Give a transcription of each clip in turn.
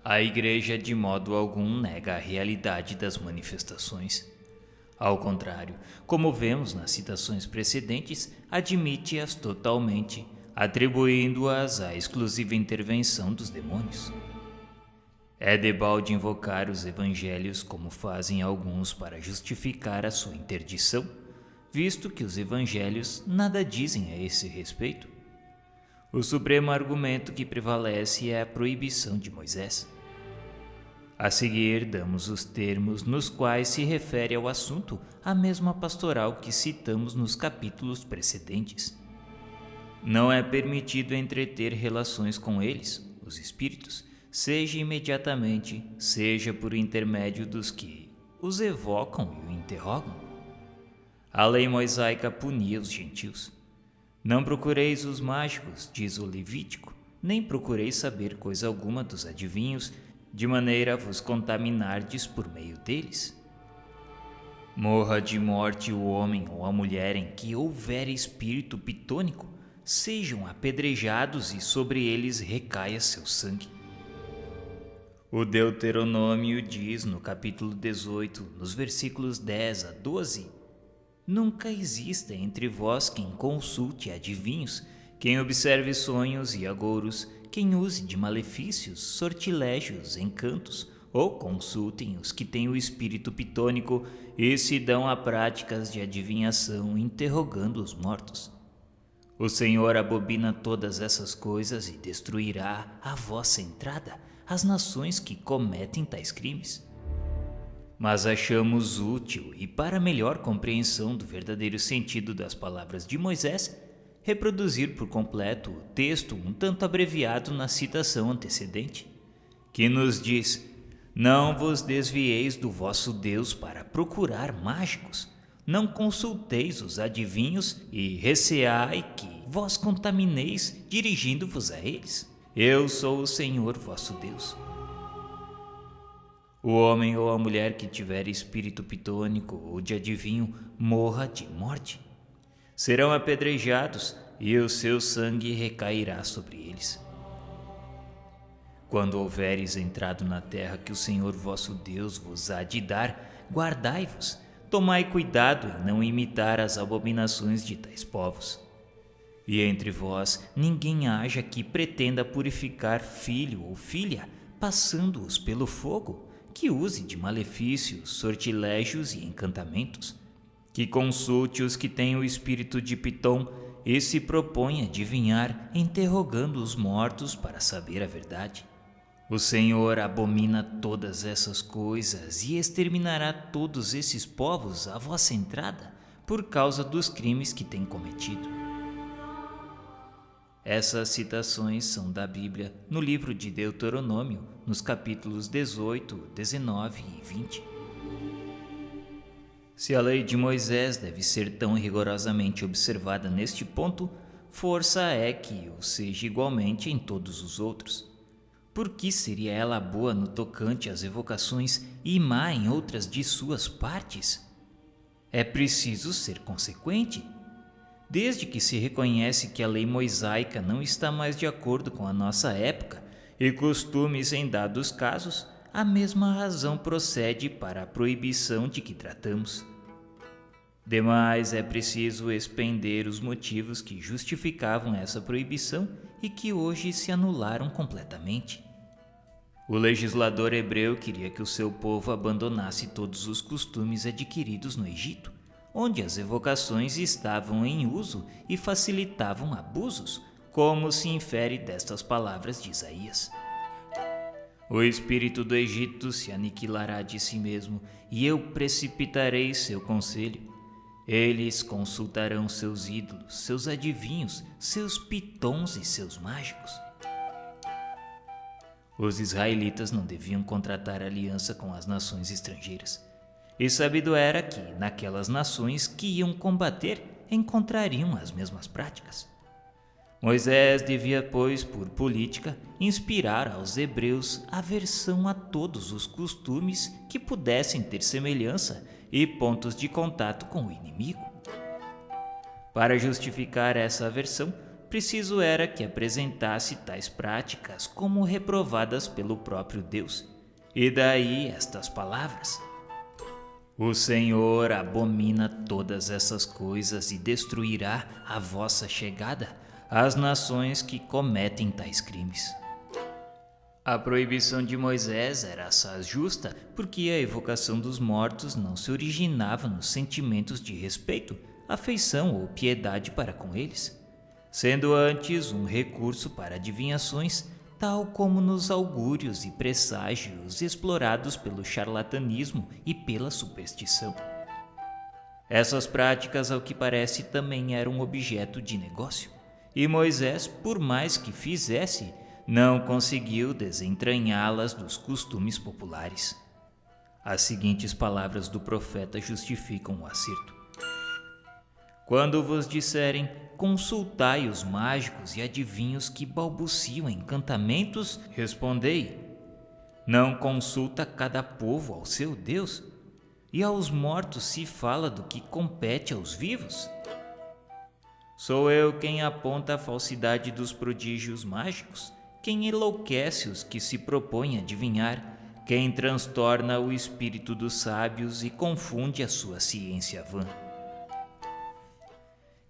A Igreja de modo algum nega a realidade das manifestações. Ao contrário, como vemos nas citações precedentes, admite-as totalmente, atribuindo-as à exclusiva intervenção dos demônios. É debalde invocar os evangelhos como fazem alguns para justificar a sua interdição, visto que os evangelhos nada dizem a esse respeito. O supremo argumento que prevalece é a proibição de Moisés. A seguir, damos os termos nos quais se refere ao assunto a mesma pastoral que citamos nos capítulos precedentes. Não é permitido entreter relações com eles, os espíritos, seja imediatamente, seja por intermédio dos que os evocam e o interrogam. A lei mosaica punia os gentios. Não procureis os mágicos, diz o Levítico, nem procureis saber coisa alguma dos adivinhos, de maneira a vos contaminardes por meio deles. Morra de morte o homem ou a mulher em que houver espírito pitônico, sejam apedrejados e sobre eles recaia seu sangue. O Deuteronômio diz no capítulo 18, nos versículos 10 a 12: Nunca exista entre vós quem consulte adivinhos, quem observe sonhos e agouros, quem use de malefícios, sortilégios, encantos, ou consultem os que têm o espírito pitônico e se dão a práticas de adivinhação, interrogando os mortos. O Senhor abomina todas essas coisas e destruirá à vossa entrada as nações que cometem tais crimes. Mas achamos útil, e para melhor compreensão do verdadeiro sentido das palavras de Moisés, reproduzir por completo o texto um tanto abreviado na citação antecedente, que nos diz: Não vos desvieis do vosso Deus para procurar mágicos, não consulteis os adivinhos e receai que vós contamineis dirigindo-vos a eles. Eu sou o Senhor vosso Deus. O homem ou a mulher que tiver espírito pitônico ou de adivinho morra de morte. Serão apedrejados e o seu sangue recairá sobre eles. Quando houveres entrado na terra que o Senhor vosso Deus vos há de dar, guardai-vos, tomai cuidado em não imitar as abominações de tais povos. E entre vós ninguém haja que pretenda purificar filho ou filha, passando-os pelo fogo, que use de malefícios, sortilégios e encantamentos, que consulte os que têm o espírito de Pitom e se propõe a adivinhar, interrogando os mortos para saber a verdade. O Senhor abomina todas essas coisas e exterminará todos esses povos à vossa entrada, por causa dos crimes que têm cometido. Essas citações são da Bíblia no livro de Deuteronômio, nos capítulos 18, 19 e 20. Se a lei de Moisés deve ser tão rigorosamente observada neste ponto, força é que o seja igualmente em todos os outros. Por que seria ela boa no tocante às evocações e má em outras de suas partes? É preciso ser consequente. Desde que se reconhece que a lei mosaica não está mais de acordo com a nossa época e costumes em dados casos, a mesma razão procede para a proibição de que tratamos. Demais, é preciso expender os motivos que justificavam essa proibição e que hoje se anularam completamente. O legislador hebreu queria que o seu povo abandonasse todos os costumes adquiridos no Egito, onde as evocações estavam em uso e facilitavam abusos, como se infere destas palavras de Isaías. O espírito do Egito se aniquilará de si mesmo, e eu precipitarei seu conselho. Eles consultarão seus ídolos, seus adivinhos, seus pitons e seus mágicos. Os israelitas não deviam contratar aliança com as nações estrangeiras. E sabido era que, naquelas nações que iam combater, encontrariam as mesmas práticas. Moisés devia, pois, por política, inspirar aos hebreus aversão a todos os costumes que pudessem ter semelhança e pontos de contato com o inimigo. Para justificar essa aversão, preciso era que apresentasse tais práticas como reprovadas pelo próprio Deus. E daí estas palavras: o Senhor abomina todas essas coisas e destruirá à vossa chegada as nações que cometem tais crimes. A proibição de Moisés era assaz justa, porque a evocação dos mortos não se originava nos sentimentos de respeito, afeição ou piedade para com eles, sendo antes um recurso para adivinhações, tal como nos augúrios e presságios explorados pelo charlatanismo e pela superstição. Essas práticas, ao que parece, também eram objeto de negócio, e Moisés, por mais que fizesse, não conseguiu desentranhá-las dos costumes populares. As seguintes palavras do profeta justificam o acerto: quando vos disserem, consultai os mágicos e adivinhos que balbuciam encantamentos, respondei: não consulta cada povo ao seu Deus? E aos mortos se fala do que compete aos vivos? Sou eu quem aponta a falsidade dos prodígios mágicos, quem enlouquece os que se propõem a adivinhar, quem transtorna o espírito dos sábios e confunde a sua ciência vã.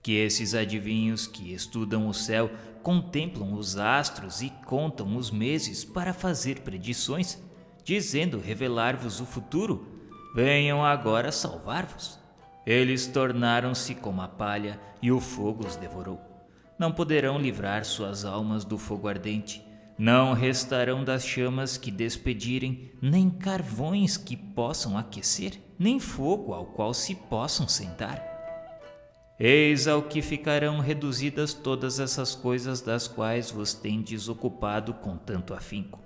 Que esses adivinhos que estudam o céu, contemplam os astros e contam os meses para fazer predições, dizendo revelar-vos o futuro, venham agora salvar-vos. Eles tornaram-se como a palha e o fogo os devorou. Não poderão livrar suas almas do fogo ardente. Não restarão das chamas que despedirem, nem carvões que possam aquecer, nem fogo ao qual se possam sentar. Eis ao que ficarão reduzidas todas essas coisas das quais vos tendes ocupado com tanto afinco.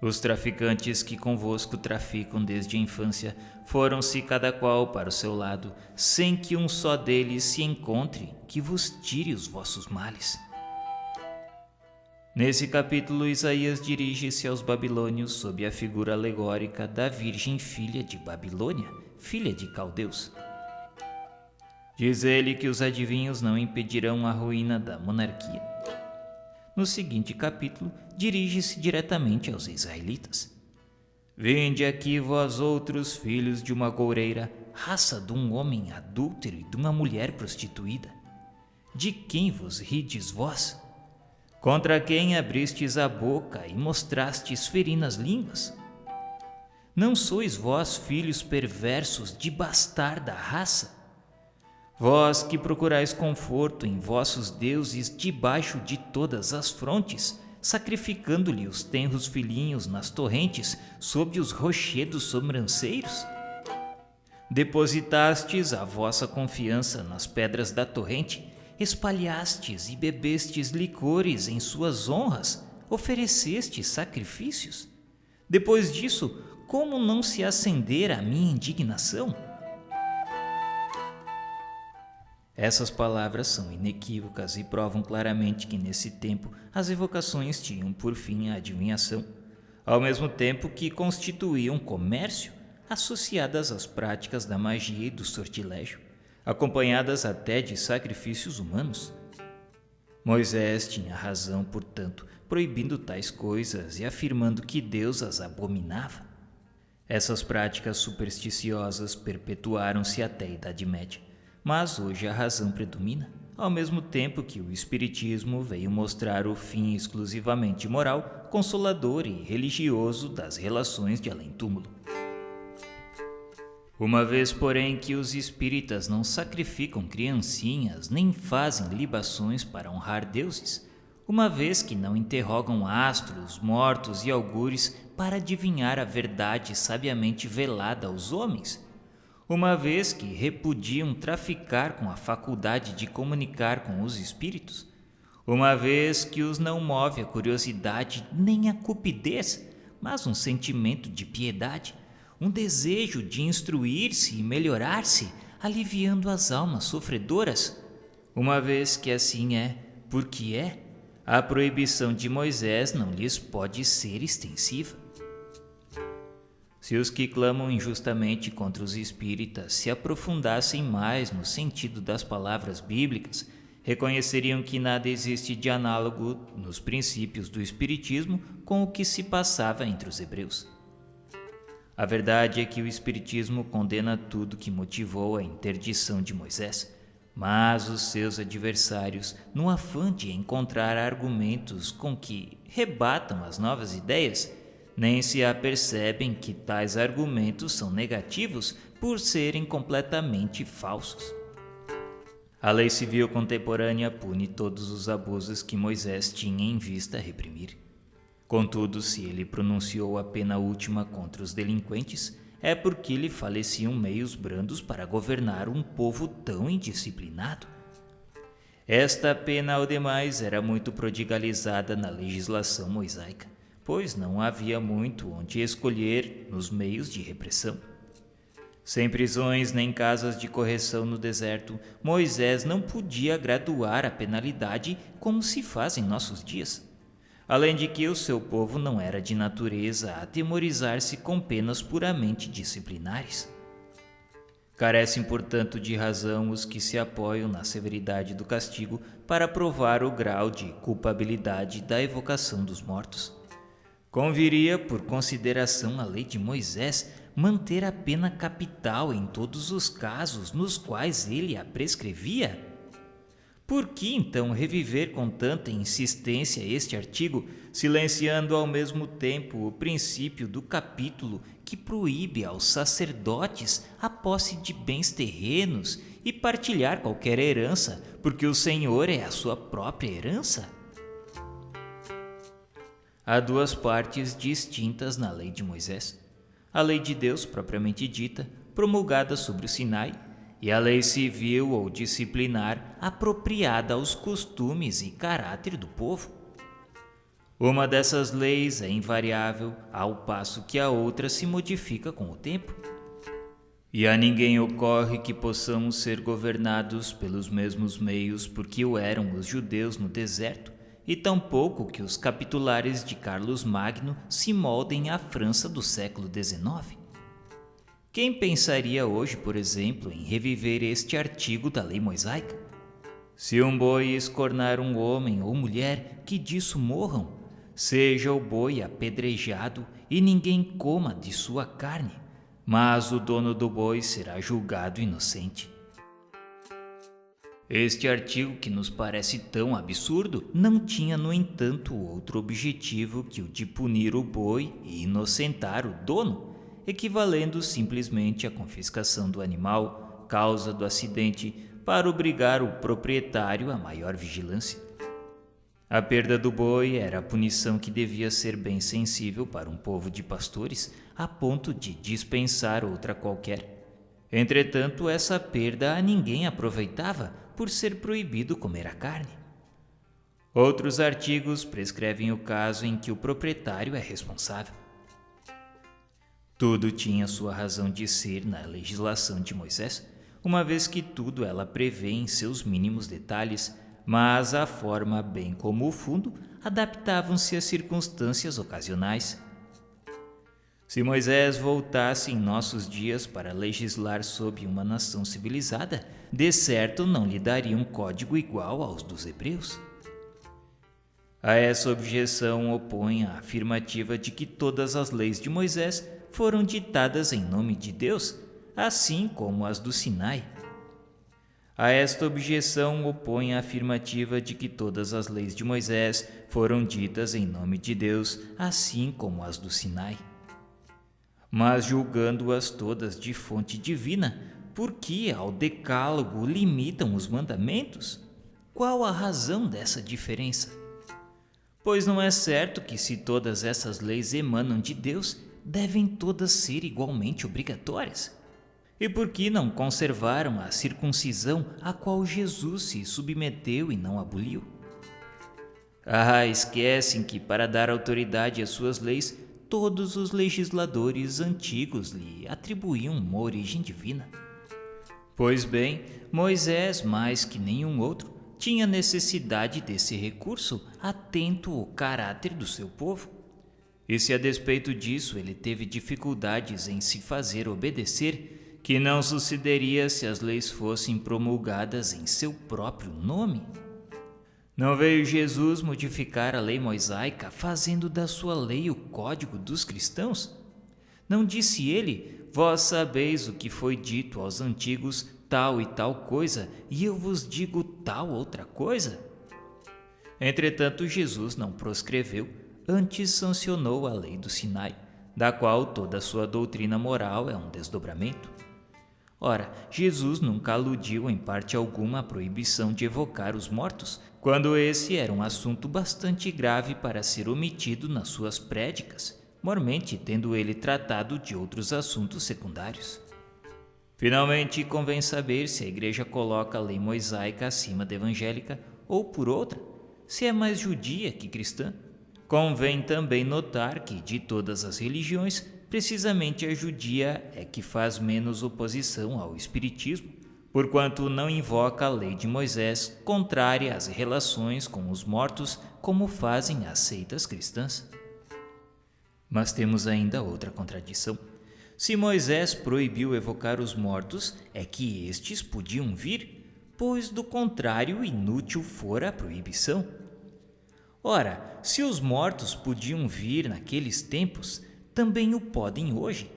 Os traficantes que convosco traficam desde a infância foram-se cada qual para o seu lado, sem que um só deles se encontre que vos tire os vossos males. Nesse capítulo, Isaías dirige-se aos babilônios sob a figura alegórica da Virgem filha de Babilônia, filha de Caldeus. Diz ele que os adivinhos não impedirão a ruína da monarquia. No seguinte capítulo, dirige-se diretamente aos israelitas. Vinde aqui vós outros filhos de uma goureira, raça de um homem adúltero e de uma mulher prostituída. De quem vos rides vós? Contra quem abristes a boca e mostrastes ferinas línguas? Não sois vós filhos perversos de bastarda raça? Vós que procurais conforto em vossos deuses debaixo de todas as frontes, sacrificando-lhe os tenros filhinhos nas torrentes, sob os rochedos sobranceiros? Depositastes a vossa confiança nas pedras da torrente, espalhastes e bebestes licores em suas honras, oferecestes sacrifícios. Depois disso, como não se acender a minha indignação? Essas palavras são inequívocas e provam claramente que nesse tempo as evocações tinham por fim a adivinhação, ao mesmo tempo que constituíam comércio, associadas às práticas da magia e do sortilégio, acompanhadas até de sacrifícios humanos. Moisés tinha razão, portanto, proibindo tais coisas e afirmando que Deus as abominava. Essas práticas supersticiosas perpetuaram-se até a Idade Média, mas hoje a razão predomina, ao mesmo tempo que o Espiritismo veio mostrar o fim exclusivamente moral, consolador e religioso das relações de além-túmulo. Uma vez, porém, que os espíritas não sacrificam criancinhas nem fazem libações para honrar deuses, uma vez que não interrogam astros, mortos e augures para adivinhar a verdade sabiamente velada aos homens, uma vez que repudiam traficar com a faculdade de comunicar com os espíritos, uma vez que os não move a curiosidade nem a cupidez, mas um sentimento de piedade, um desejo de instruir-se e melhorar-se, aliviando as almas sofredoras, uma vez que assim é, porque é, a proibição de Moisés não lhes pode ser extensiva. Se os que clamam injustamente contra os espíritas se aprofundassem mais no sentido das palavras bíblicas reconheceriam que nada existe de análogo nos princípios do Espiritismo com o que se passava entre os hebreus. A verdade é que o Espiritismo condena tudo que motivou a interdição de Moisés, mas os seus adversários, no afã de encontrar argumentos com que rebatam as novas ideias, nem se apercebem que tais argumentos são negativos por serem completamente falsos. A lei civil contemporânea pune todos os abusos que Moisés tinha em vista reprimir. Contudo, se ele pronunciou a pena última contra os delinquentes, é porque lhe faleciam meios brandos para governar um povo tão indisciplinado. Esta pena, ao demais, era muito prodigalizada na legislação mosaica, pois não havia muito onde escolher nos meios de repressão. Sem prisões nem casas de correção no deserto, Moisés não podia graduar a penalidade como se faz em nossos dias. Além de que o seu povo não era de natureza a atemorizar-se com penas puramente disciplinares. Carecem, portanto, de razão os que se apoiam na severidade do castigo para provar o grau de culpabilidade da evocação dos mortos. Conviria, por consideração à lei de Moisés, manter a pena capital em todos os casos nos quais ele a prescrevia? Por que então reviver com tanta insistência este artigo, silenciando ao mesmo tempo o princípio do capítulo que proíbe aos sacerdotes a posse de bens terrenos e partilhar qualquer herança, porque o Senhor é a sua própria herança? Há duas partes distintas na lei de Moisés: a lei de Deus propriamente dita, promulgada sobre o Sinai, e a lei civil ou disciplinar apropriada aos costumes e caráter do povo. Uma dessas leis é invariável, ao passo que a outra se modifica com o tempo. E a ninguém ocorre que possamos ser governados pelos mesmos meios porque o eram os judeus no deserto, e tampouco que os capitulares de Carlos Magno se moldem à França do século XIX. Quem pensaria hoje, por exemplo, em reviver este artigo da lei mosaica? Se um boi escornar um homem ou mulher, que disso morram, seja o boi apedrejado e ninguém coma de sua carne, mas o dono do boi será julgado inocente. Este artigo, que nos parece tão absurdo, não tinha, no entanto, outro objetivo que o de punir o boi e inocentar o dono, equivalendo simplesmente à confiscação do animal, causa do acidente, para obrigar o proprietário a maior vigilância. A perda do boi era a punição que devia ser bem sensível para um povo de pastores, a ponto de dispensar outra qualquer. Entretanto, essa perda a ninguém aproveitava, por ser proibido comer a carne. Outros artigos prescrevem o caso em que o proprietário é responsável. Tudo tinha sua razão de ser na legislação de Moisés, uma vez que tudo ela prevê em seus mínimos detalhes, mas a forma, bem como o fundo, adaptavam-se às circunstâncias ocasionais. Se Moisés voltasse em nossos dias para legislar sob uma nação civilizada, de certo não lhe daria um código igual aos dos hebreus. A essa objeção opõe a afirmativa de que todas as leis de Moisés foram ditadas em nome de Deus, assim como as do Sinai. A esta objeção opõe a afirmativa de que todas as leis de Moisés foram ditas em nome de Deus, assim como as do Sinai. Mas julgando-as todas de fonte divina, por que ao decálogo limitam os mandamentos? Qual a razão dessa diferença? Pois não é certo que, se todas essas leis emanam de Deus, devem todas ser igualmente obrigatórias? E por que não conservaram a circuncisão a qual Jesus se submeteu e não aboliu? Esquecem que, para dar autoridade às suas leis, todos os legisladores antigos lhe atribuíam uma origem divina. Pois bem, Moisés, mais que nenhum outro, tinha necessidade desse recurso, atento ao caráter do seu povo. E se a despeito disso ele teve dificuldades em se fazer obedecer, que não sucederia se as leis fossem promulgadas em seu próprio nome? Não veio Jesus modificar a lei mosaica, fazendo da sua lei o código dos cristãos? Não disse ele: vós sabeis o que foi dito aos antigos, tal e tal coisa, e eu vos digo tal outra coisa? Entretanto, Jesus não proscreveu, antes sancionou a lei do Sinai, da qual toda a sua doutrina moral é um desdobramento. Ora, Jesus nunca aludiu em parte alguma à proibição de evocar os mortos, quando esse era um assunto bastante grave para ser omitido nas suas prédicas, mormente tendo ele tratado de outros assuntos secundários. Finalmente, convém saber se a Igreja coloca a lei mosaica acima da evangélica ou, por outra, se é mais judia que cristã. Convém também notar que, de todas as religiões, precisamente a judia é que faz menos oposição ao espiritismo, porquanto não invoca a lei de Moisés, contrária às relações com os mortos, como fazem as seitas cristãs. Mas temos ainda outra contradição. Se Moisés proibiu evocar os mortos, é que estes podiam vir, pois do contrário inútil fora a proibição. Ora, se os mortos podiam vir naqueles tempos, também o podem hoje.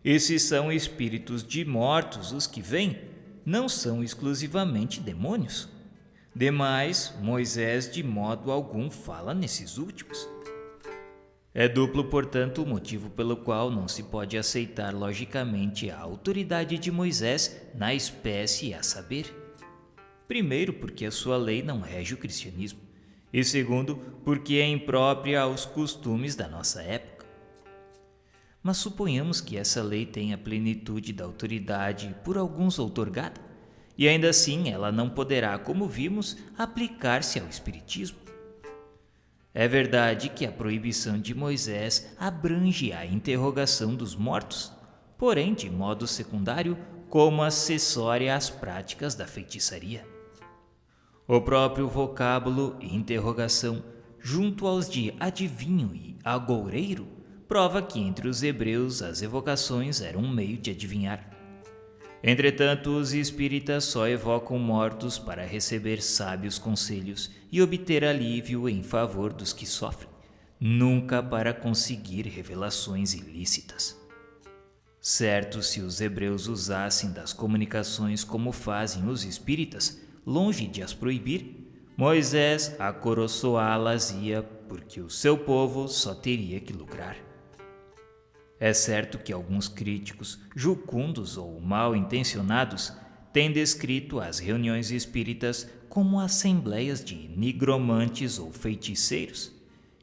Esses são espíritos de mortos os que vêm, não são exclusivamente demônios. Demais, Moisés de modo algum fala nesses últimos. É duplo, portanto, o motivo pelo qual não se pode aceitar logicamente a autoridade de Moisés na espécie a saber. Primeiro, porque a sua lei não rege o cristianismo, e segundo, porque é imprópria aos costumes da nossa época. Mas suponhamos que essa lei tenha plenitude da autoridade por alguns outorgada, e ainda assim ela não poderá, como vimos, aplicar-se ao espiritismo. É verdade que a proibição de Moisés abrange a interrogação dos mortos, porém de modo secundário, como acessória às práticas da feitiçaria. O próprio vocábulo interrogação, junto aos de adivinho e agoureiro, prova que entre os hebreus as evocações eram um meio de adivinhar. Entretanto, os espíritas só evocam mortos para receber sábios conselhos e obter alívio em favor dos que sofrem, nunca para conseguir revelações ilícitas. Certo, se os hebreus usassem das comunicações como fazem os espíritas, longe de as proibir, Moisés acoroçoá-las-ia, porque o seu povo só teria que lucrar. É certo que alguns críticos, jucundos ou mal intencionados, têm descrito as reuniões espíritas como assembleias de nigromantes ou feiticeiros,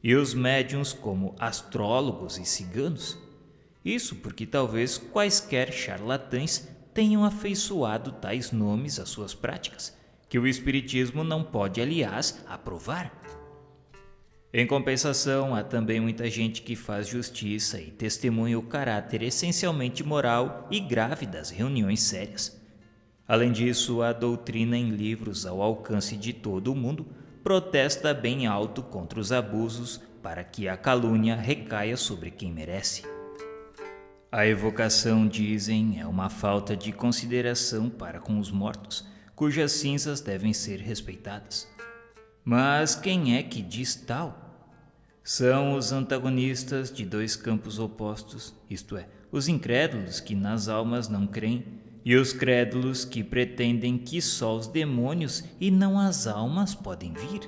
e os médiuns como astrólogos e ciganos. Isso porque talvez quaisquer charlatães tenham afeiçoado tais nomes às suas práticas, que o espiritismo não pode, aliás, aprovar. Em compensação, há também muita gente que faz justiça e testemunha o caráter essencialmente moral e grave das reuniões sérias. Além disso, a doutrina em livros ao alcance de todo o mundo protesta bem alto contra os abusos para que a calúnia recaia sobre quem merece. A evocação, dizem, é uma falta de consideração para com os mortos, cujas cinzas devem ser respeitadas. Mas quem é que diz tal? São os antagonistas de dois campos opostos, isto é, os incrédulos que nas almas não creem e os crédulos que pretendem que só os demônios e não as almas podem vir.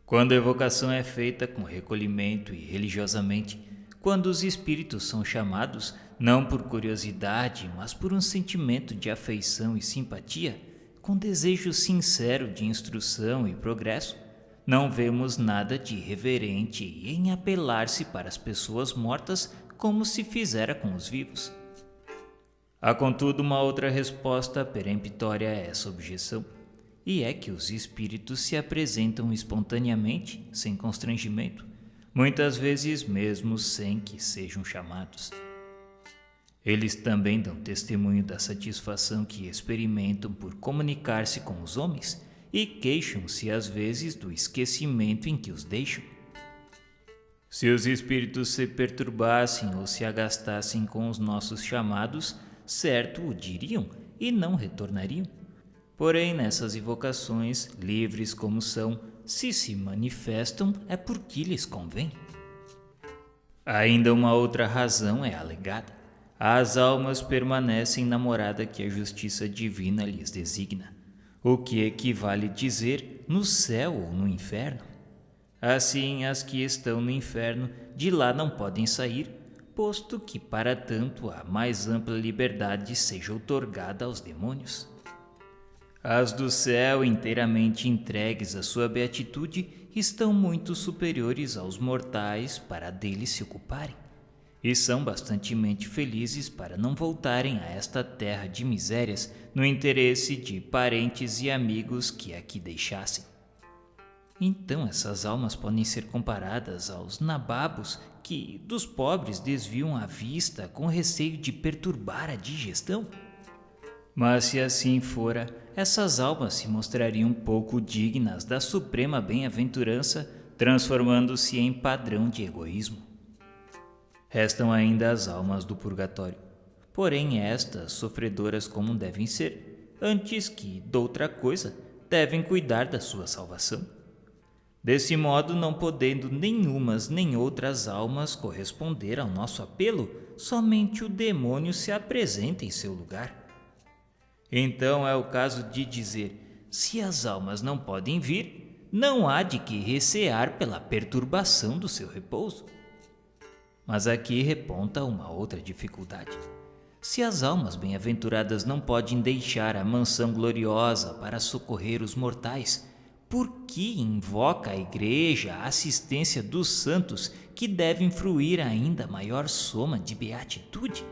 Quando a evocação é feita com recolhimento e religiosamente, quando os espíritos são chamados, não por curiosidade, mas por um sentimento de afeição e simpatia, com desejo sincero de instrução e progresso, não vemos nada de irreverente em apelar-se para as pessoas mortas como se fizera com os vivos. Há, contudo, uma outra resposta peremptória a essa objeção, e é que os espíritos se apresentam espontaneamente, sem constrangimento, muitas vezes mesmo sem que sejam chamados. Eles também dão testemunho da satisfação que experimentam por comunicar-se com os homens e queixam-se às vezes do esquecimento em que os deixam. Se os espíritos se perturbassem ou se agastassem com os nossos chamados, certo o diriam e não retornariam. Porém, nessas invocações, livres como são, se manifestam é porque lhes convém. Ainda uma outra razão é alegada. As almas permanecem na morada que a justiça divina lhes designa, o que equivale dizer no céu ou no inferno. Assim, as que estão no inferno de lá não podem sair, posto que para tanto a mais ampla liberdade seja outorgada aos demônios. As do céu, inteiramente entregues à sua beatitude, estão muito superiores aos mortais para deles se ocuparem, e são bastantemente felizes para não voltarem a esta terra de misérias no interesse de parentes e amigos que aqui deixassem. Então essas almas podem ser comparadas aos nababos que dos pobres desviam a vista com receio de perturbar a digestão. Mas se assim fora, essas almas se mostrariam pouco dignas da suprema bem-aventurança, transformando-se em padrão de egoísmo. Restam ainda as almas do purgatório, porém estas, sofredoras como devem ser, antes que doutra coisa, devem cuidar da sua salvação. Desse modo, não podendo nenhumas nem outras almas corresponder ao nosso apelo, somente o demônio se apresenta em seu lugar. Então é o caso de dizer, se as almas não podem vir, não há de que recear pela perturbação do seu repouso. Mas aqui reponta uma outra dificuldade. Se as almas bem-aventuradas não podem deixar a mansão gloriosa para socorrer os mortais, por que invoca a Igreja a assistência dos santos que devem fruir ainda maior soma de beatitude?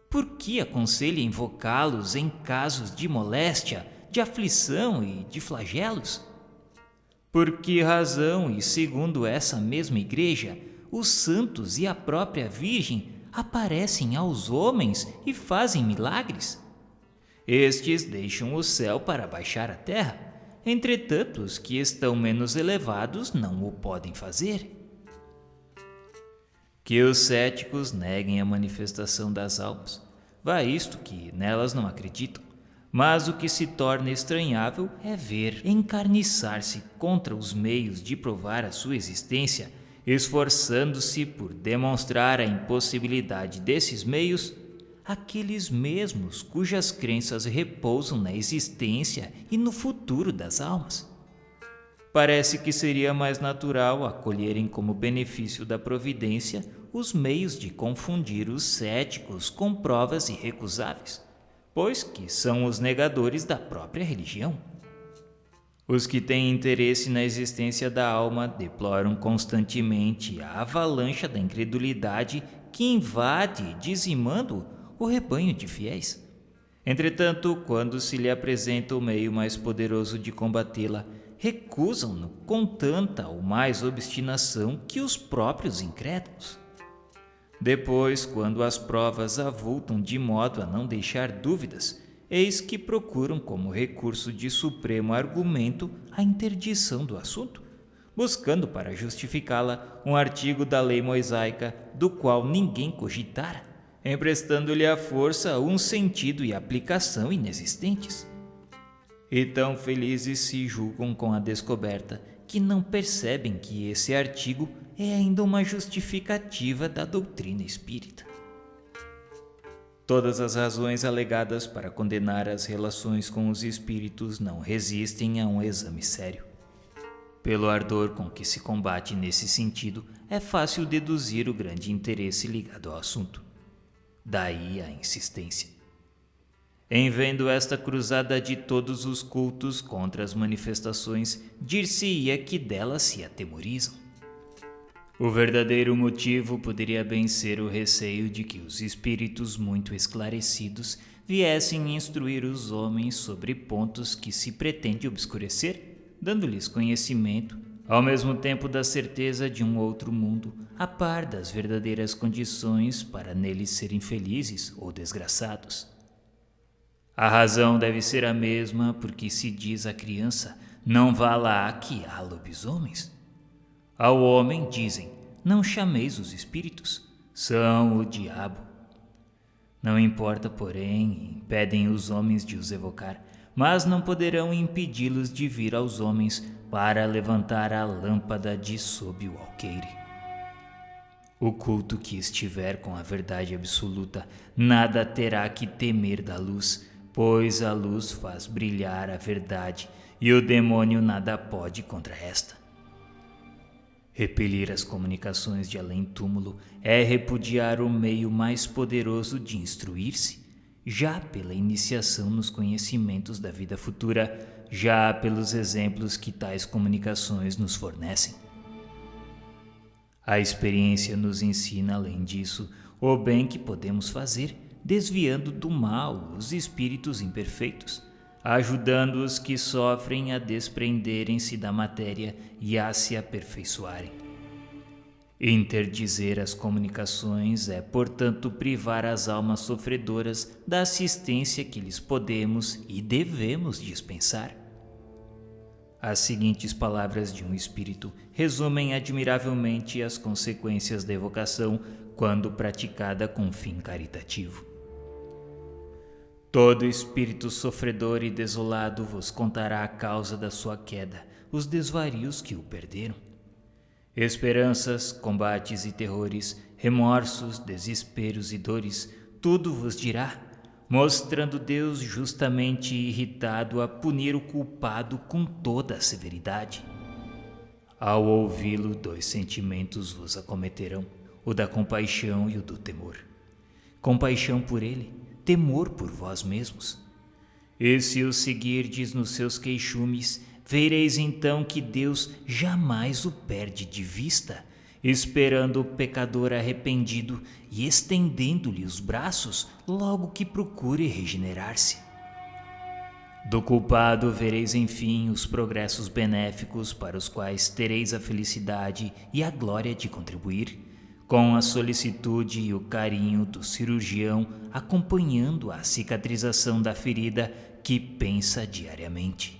Por que aconselha invocá-los em casos de moléstia, de aflição e de flagelos? Por que razão, e segundo essa mesma Igreja, os santos e a própria Virgem aparecem aos homens e fazem milagres? Estes deixam o céu para baixar a terra, entretanto os que estão menos elevados não o podem fazer. Que os céticos neguem a manifestação das almas. Vá isto que nelas não acreditam, mas o que se torna estranhável é ver encarniçar-se contra os meios de provar a sua existência, esforçando-se por demonstrar a impossibilidade desses meios, aqueles mesmos cujas crenças repousam na existência e no futuro das almas. Parece que seria mais natural acolherem como benefício da providência os meios de confundir os céticos com provas irrecusáveis, pois que são os negadores da própria religião. Os que têm interesse na existência da alma deploram constantemente a avalanche da incredulidade que invade, dizimando o rebanho de fiéis. Entretanto, quando se lhe apresenta o meio mais poderoso de combatê-la, recusam-no com tanta ou mais obstinação que os próprios incrédulos. Depois, quando as provas avultam de modo a não deixar dúvidas, eis que procuram como recurso de supremo argumento a interdição do assunto, buscando para justificá-la um artigo da lei mosaica do qual ninguém cogitara, emprestando-lhe à força um sentido e aplicação inexistentes. E tão felizes se julgam com a descoberta que não percebem que esse artigo é ainda uma justificativa da doutrina espírita. Todas as razões alegadas para condenar as relações com os espíritos não resistem a um exame sério. Pelo ardor com que se combate nesse sentido, é fácil deduzir o grande interesse ligado ao assunto. Daí a insistência. Em vendo esta cruzada de todos os cultos contra as manifestações, dir-se-ia que delas se atemorizam. O verdadeiro motivo poderia bem ser o receio de que os espíritos muito esclarecidos viessem instruir os homens sobre pontos que se pretende obscurecer, dando-lhes conhecimento, ao mesmo tempo da certeza de um outro mundo, a par das verdadeiras condições para neles serem felizes ou desgraçados. A razão deve ser a mesma porque se diz à criança, não vá lá que há lobisomens. Ao homem dizem, não chameis os espíritos, são o diabo. Não importa, porém, impedem os homens de os evocar, mas não poderão impedi-los de vir aos homens para levantar a lâmpada de sob o alqueire. O culto que estiver com a verdade absoluta nada terá que temer da luz, pois a luz faz brilhar a verdade e o demônio nada pode contra esta. Repelir as comunicações de além-túmulo é repudiar o meio mais poderoso de instruir-se, já pela iniciação nos conhecimentos da vida futura, já pelos exemplos que tais comunicações nos fornecem. A experiência nos ensina, além disso, o bem que podemos fazer, desviando do mal os espíritos imperfeitos, ajudando os que sofrem a desprenderem-se da matéria e a se aperfeiçoarem. Interdizer as comunicações é, portanto, privar as almas sofredoras da assistência que lhes podemos e devemos dispensar. As seguintes palavras de um espírito resumem admiravelmente as consequências da evocação quando praticada com fim caritativo. Todo espírito sofredor e desolado vos contará a causa da sua queda, os desvarios que o perderam. Esperanças, combates e terrores, remorsos, desesperos e dores, tudo vos dirá, mostrando Deus justamente irritado a punir o culpado com toda a severidade. Ao ouvi-lo, 2 sentimentos vos acometerão, o da compaixão e o do temor. Compaixão por ele, temor por vós mesmos. E se o seguirdes nos seus queixumes, vereis então que Deus jamais o perde de vista, esperando o pecador arrependido e estendendo-lhe os braços logo que procure regenerar-se. Do culpado vereis enfim os progressos benéficos para os quais tereis a felicidade e a glória de contribuir, com a solicitude e o carinho do cirurgião acompanhando a cicatrização da ferida que pensa diariamente.